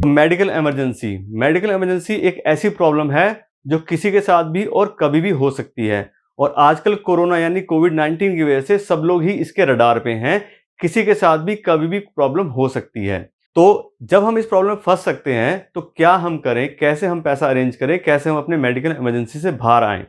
Medical emergency एक ऐसी problem है जो किसी के साथ भी और कभी भी हो सकती है। और आजकल कोरोना यानी कोविड-19 की वजह से सब लोग ही इसके रडार पे हैं। किसी के साथ भी कभी भी प्रॉब्लम हो सकती है। तो जब हम इस प्रॉब्लम में फंस सकते हैं तो क्या हम करें, कैसे हम पैसा अरेंज करें, कैसे हम अपने मेडिकल इमरजेंसी से बाहर आएं।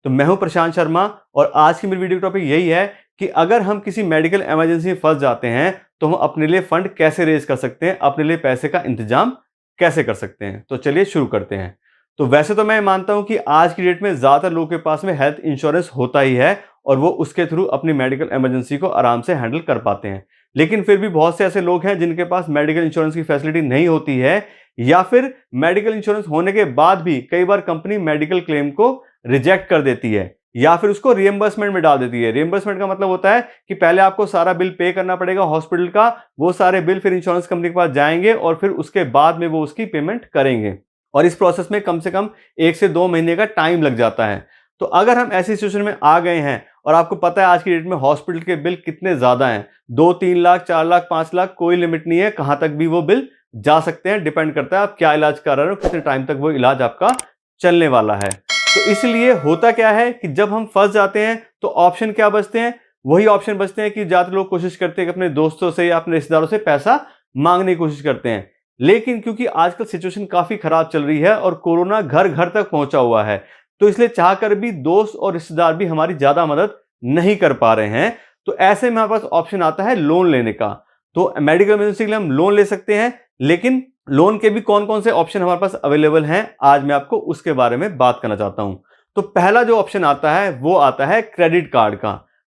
तो मैं हूं प्रशांत शर्मा और आज की मेरी वीडियो टॉपिक यही है कि अगर हम किसी मेडिकल इमरजेंसी में फंस जाते हैं तो हम अपने लिए फंड कैसे रेज कर सकते हैं, अपने लिए पैसे का इंतजाम कैसे कर सकते हैं। तो चलिए शुरू करते हैं। तो वैसे तो मैं मानता हूं कि आज की डेट में ज्यादातर लोगों के पास में हेल्थ इंश्योरेंस होता ही है और वो उसके थ्रू अपनी मेडिकल इमरजेंसी को आराम से हैंडल कर पाते हैं। लेकिन फिर भी बहुत से ऐसे लोग हैं जिनके पास मेडिकल इंश्योरेंस की फैसिलिटी नहीं होती है या फिर मेडिकल इंश्योरेंस होने के बाद भी कई बार कंपनी मेडिकल क्लेम को रिजेक्ट कर देती है या फिर उसको रिएंबर्समेंट में डाल देती है। रिएंबर्समेंट का मतलब होता है कि पहले आपको सारा बिल पे करना पड़ेगा हॉस्पिटल का, वो सारे बिल फिर इंश्योरेंस कंपनी के पास जाएंगे और फिर उसके बाद में वो उसकी पेमेंट करेंगे और इस प्रोसेस में कम से कम 1 से 2 महीने का टाइम लग जाता है। तो अगर हम ऐसी सिचुएशन में आ गए हैं और आपको पता है आज की डेट में हॉस्पिटल के बिल कितने ज्यादा हैं, 2-3 लाख, 4 लाख, 5 लाख, कोई लिमिट नहीं है कहां तक भी वो बिल जा सकते हैं। डिपेंड करता है आप क्या इलाज कर रहे हो, कितने टाइम तक वो इलाज आपका चलने वाला है। तो इसलिए होता क्या है कि जब हम फंस जाते हैं तो ऑप्शन क्या बचते हैं, वही ऑप्शन बचते हैं कि ज्यादातर लोग कोशिश करते हैं कि अपने दोस्तों से या अपने रिश्तेदारों से पैसा मांगने की कोशिश करते हैं। लेकिन क्योंकि आजकल सिचुएशन काफी खराब चल रही है और कोरोना घर घर तक पहुंचा हुआ है, तो इसलिए चाहकर भी दोस्त और रिश्तेदार भी हमारी ज्यादा मदद नहीं कर पा रहे हैं। तो ऐसे में हमारे पास ऑप्शन आता है लोन लेने का। तो मेडिकल इमरजेंसी के लिए हम लोन ले सकते हैं, लेकिन लोन के भी कौन कौन से ऑप्शन हमारे पास अवेलेबल हैं आज मैं आपको उसके बारे में बात करना चाहता हूं। तो पहला जो ऑप्शन आता है वो आता है क्रेडिट कार्ड का।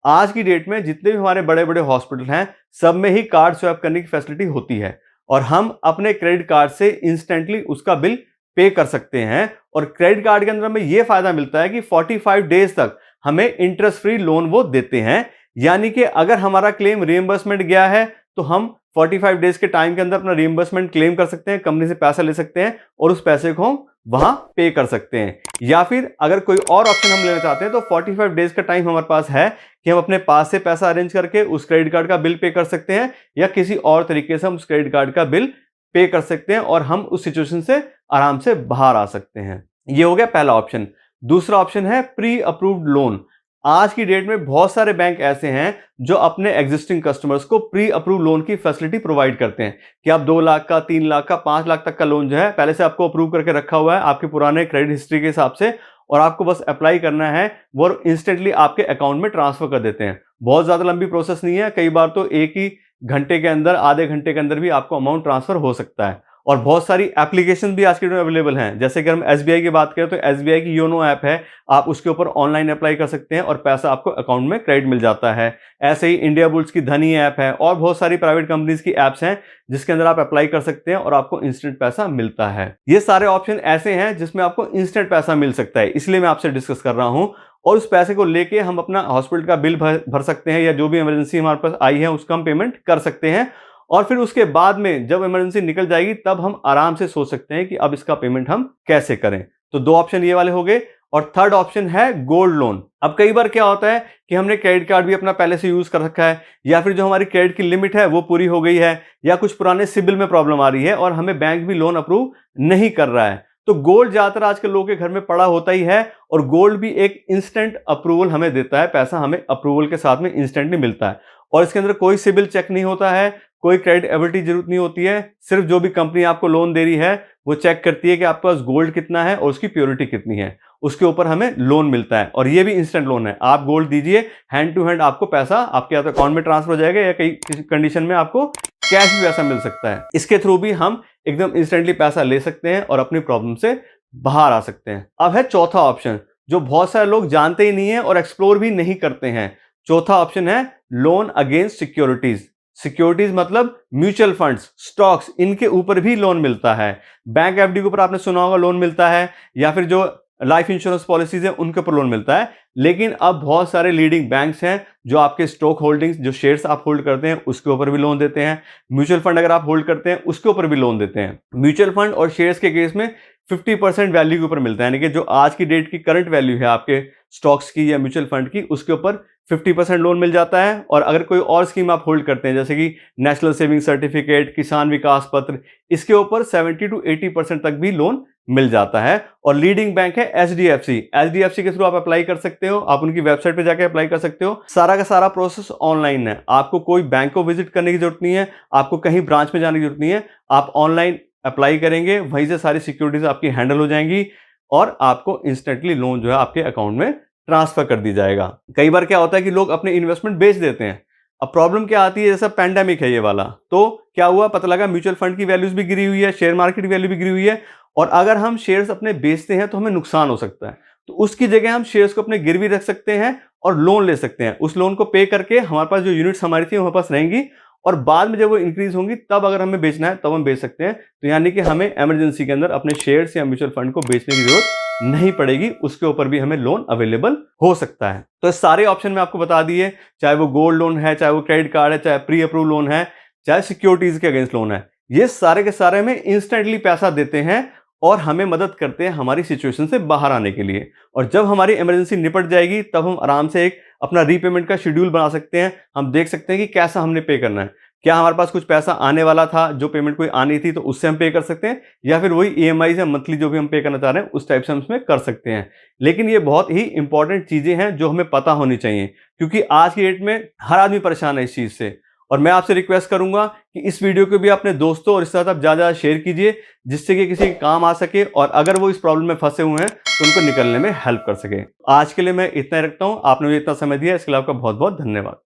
आज की डेट में जितने भी हमारे बड़े बड़े हॉस्पिटल हैं सब में ही कार्ड स्वैप करने की फैसिलिटी होती है और हम अपने क्रेडिट कार्ड से इंस्टेंटली उसका बिल पे कर सकते हैं। और क्रेडिट कार्ड के अंदर हमें यह फायदा मिलता है कि 45 डेज तक हमें इंटरेस्ट फ्री लोन वो देते हैं। यानी कि अगर हमारा क्लेम रिएंबर्समेंट गया है तो हम 45 डेज के टाइम के अंदर अपना रिएंबर्समेंट क्लेम कर सकते हैं, कंपनी से पैसा ले सकते हैं और उस पैसे को हम वहां पे कर सकते हैं। या फिर अगर कोई और ऑप्शन हम लेना चाहते हैं तो 45 डेज का टाइम हमारे पास है कि हम अपने पास से पैसा अरेंज करके उस क्रेडिट कार्ड का बिल पे कर सकते हैं या किसी और तरीके से हम उस क्रेडिट कार्ड का बिल पे कर सकते हैं और हम उस सिचुएशन से आराम से बाहर आ सकते हैं। ये हो गया पहला ऑप्शन। दूसरा ऑप्शन है प्री अप्रूव्ड लोन। आज की डेट में बहुत सारे बैंक ऐसे हैं जो अपने एग्जिस्टिंग कस्टमर्स को प्री अप्रूव लोन की फैसिलिटी प्रोवाइड करते हैं कि आप 2 लाख का, 3 लाख का, 5 लाख तक का लोन जो है पहले से आपको अप्रूव करके रखा हुआ है आपके पुराने क्रेडिट हिस्ट्री के हिसाब से और आपको बस अप्लाई करना है, वो इंस्टेंटली आपके अकाउंट में ट्रांसफर कर देते हैं। बहुत ज्यादा लंबी प्रोसेस नहीं है, कई बार तो एक ही घंटे के अंदर, आधे घंटे के अंदर भी आपको अमाउंट ट्रांसफर हो सकता है। और बहुत सारी एप्लीकेशन भी आज के डेट में अवेलेबल हैं। जैसे कि हम एसबीआई की बात करें तो एसबीआई की योनो ऐप है, आप उसके ऊपर ऑनलाइन अप्लाई कर सकते हैं और पैसा आपको अकाउंट में क्रेडिट मिल जाता है। ऐसे ही इंडिया बुल्स की धनी ऐप है और बहुत सारी प्राइवेट कंपनीज की एप्स हैं जिसके अंदर आप अप्लाई कर सकते हैं और आपको इंस्टेंट पैसा मिलता है। ये सारे ऑप्शन ऐसे हैं जिसमें आपको इंस्टेंट पैसा मिल सकता है, इसलिए मैं आपसे डिस्कस कर रहा हूं। और उस पैसे को लेके हम अपना हॉस्पिटल का बिल भर सकते हैं या जो भी इमरजेंसी हमारे पास आई है उसका हम पेमेंट कर सकते हैं और फिर उसके बाद में जब इमरजेंसी निकल जाएगी तब हम आराम से सोच सकते हैं कि अब इसका पेमेंट हम कैसे करें। तो 2 ऑप्शन ये वाले हो गए। और थर्ड ऑप्शन है गोल्ड लोन। अब कई बार क्या होता है कि हमने क्रेडिट कार्ड भी अपना पहले से यूज कर रखा है या फिर जो हमारी क्रेडिट की लिमिट है वो पूरी हो गई है या कुछ पुराने सिबिल में प्रॉब्लम आ रही है और हमें बैंक भी लोन अप्रूव नहीं कर रहा है। तो गोल्ड ज्यादातर आजकल लोगों के घर में पड़ा होता ही है और गोल्ड भी एक इंस्टेंट अप्रूवल हमें देता है, पैसा हमें अप्रूवल के साथ में इंस्टेंटली मिलता है और इसके अंदर कोई सिबिल चेक नहीं होता है, कोई क्रेडिट एबिलिटी जरूरत नहीं होती है। सिर्फ जो भी कंपनी आपको लोन दे रही है वो चेक करती है कि आपके पास गोल्ड कितना है और उसकी प्योरिटी कितनी है, उसके ऊपर हमें लोन मिलता है। और ये भी इंस्टेंट लोन है, आप गोल्ड दीजिए, हैंड टू हैंड आपको पैसा आपके अकाउंट में ट्रांसफर हो जाएगा या कई कंडीशन में आपको कैश भी पैसा मिल सकता है। इसके थ्रू भी हम एकदम इंस्टेंटली पैसा ले सकते हैं और अपनी प्रॉब्लम से बाहर आ सकते हैं। अब है चौथा ऑप्शन जो बहुत सारे लोग जानते ही नहीं है और एक्सप्लोर भी नहीं करते हैं। चौथा ऑप्शन है लोन अगेंस्ट सिक्योरिटीज। सिक्योरिटीज मतलब म्यूचुअल फंड्स, स्टॉक्स, इनके ऊपर भी लोन मिलता है। बैंक एफडी के ऊपर आपने सुना होगा लोन मिलता है या फिर जो लाइफ इंश्योरेंस पॉलिसीज है उनके ऊपर लोन मिलता है। लेकिन अब बहुत सारे लीडिंग बैंक्स हैं जो आपके स्टॉक होल्डिंग्स, जो शेयर्स आप होल्ड करते हैं उसके ऊपर भी लोन देते हैं। म्यूचुअल फंड अगर आप होल्ड करते हैं उसके ऊपर भी लोन देते हैं। म्यूचुअल फंड और शेयर्स के केस में 50% वैल्यू के ऊपर मिलता है, यानी कि जो आज की डेट की करंट वैल्यू है आपके स्टॉक्स की या म्यूचुअल फंड की, उसके ऊपर 50% लोन मिल जाता है। और अगर कोई और स्कीम आप होल्ड करते हैं जैसे कि नेशनल सेविंग सर्टिफिकेट, किसान विकास पत्र, इसके ऊपर 70 to 80% तक भी लोन मिल जाता है। और लीडिंग बैंक है एचडीएफसी। एचडीएफसी के थ्रू आप अप्लाई कर सकते हो, आप उनकी वेबसाइट पे जाके अप्लाई कर सकते हो। सारा का सारा प्रोसेस ऑनलाइन है, आपको कोई बैंक को विजिट करने की जरूरत नहीं है, आपको कहीं ब्रांच में जाने की जरूरत नहीं है। आप ऑनलाइन अप्लाई करेंगे, वहीं से सारी सिक्योरिटीज आपकी हैंडल हो जाएंगी और आपको इंस्टेंटली लोन जो है आपके अकाउंट में ट्रांसफर कर दी जाएगा। कई बार क्या होता है कि लोग अपने इन्वेस्टमेंट बेच देते हैं। अब प्रॉब्लम क्या आती है, जैसा पैंडेमिक है ये वाला, तो क्या हुआ, पता लगा म्यूचुअल फंड की वैल्यूज भी गिरी हुई है, शेयर मार्केट की वैल्यू भी गिरी हुई है, और अगर हम शेयर्स अपने बेचते हैं तो हमें नुकसान हो सकता है। तो उसकी जगह हम शेयर्स को अपने गिरवी रख सकते हैं और लोन ले सकते हैं। उस लोन को पे करके हमारे पास जो यूनिट्स हमारी थी हमारे पास रहेंगी, और बाद में जब वो इंक्रीज होंगी तब अगर हमें बेचना है तब हम बेच सकते हैं। तो यानी कि हमें इमरजेंसी के अंदर अपने शेयर्स या म्यूचुअल फंड को बेचने की जरूरत नहीं पड़ेगी, उसके ऊपर भी हमें लोन अवेलेबल हो सकता है। तो सारे ऑप्शन मैं आपको बता दिए, चाहे वो गोल्ड लोन है, चाहे वो क्रेडिट कार्ड है, चाहे प्री अप्रूव लोन है, चाहे सिक्योरिटीज के अगेंस्ट लोन है, ये सारे के सारे में इंस्टेंटली पैसा देते हैं और हमें मदद करते हैं हमारी सिचुएशन से बाहर आने के लिए। और जब हमारी इमरजेंसी निपट जाएगी तब हम आराम से एक अपना रीपेमेंट का शेड्यूल बना सकते हैं। हम देख सकते हैं कि कैसा हमने पे करना है, क्या हमारे पास कुछ पैसा आने वाला था, जो पेमेंट कोई आनी थी तो उससे हम पे कर सकते हैं, या फिर वही ईएमआई या मंथली जो भी हम पे करना चाह रहे हैं उस टाइप से हम इसमें कर सकते हैं। लेकिन ये बहुत ही इंपॉर्टेंट चीजें हैं जो हमें पता होनी चाहिए, क्योंकि आज की डेट में हर आदमी परेशान है इस चीज से। और मैं आपसे रिक्वेस्ट करूंगा कि इस वीडियो को भी अपने दोस्तों और रिश्तेदारों तक ज्यादा शेयर कीजिए, जिससे कि किसी के काम आ सके और अगर वो इस प्रॉब्लम में फंसे हुए हैं तो उनको निकलने में हेल्प कर सके। आज के लिए मैं इतना ही रखता हूं। आपने मुझे इतना समय दिया, इसके लिए आपका बहुत बहुत धन्यवाद।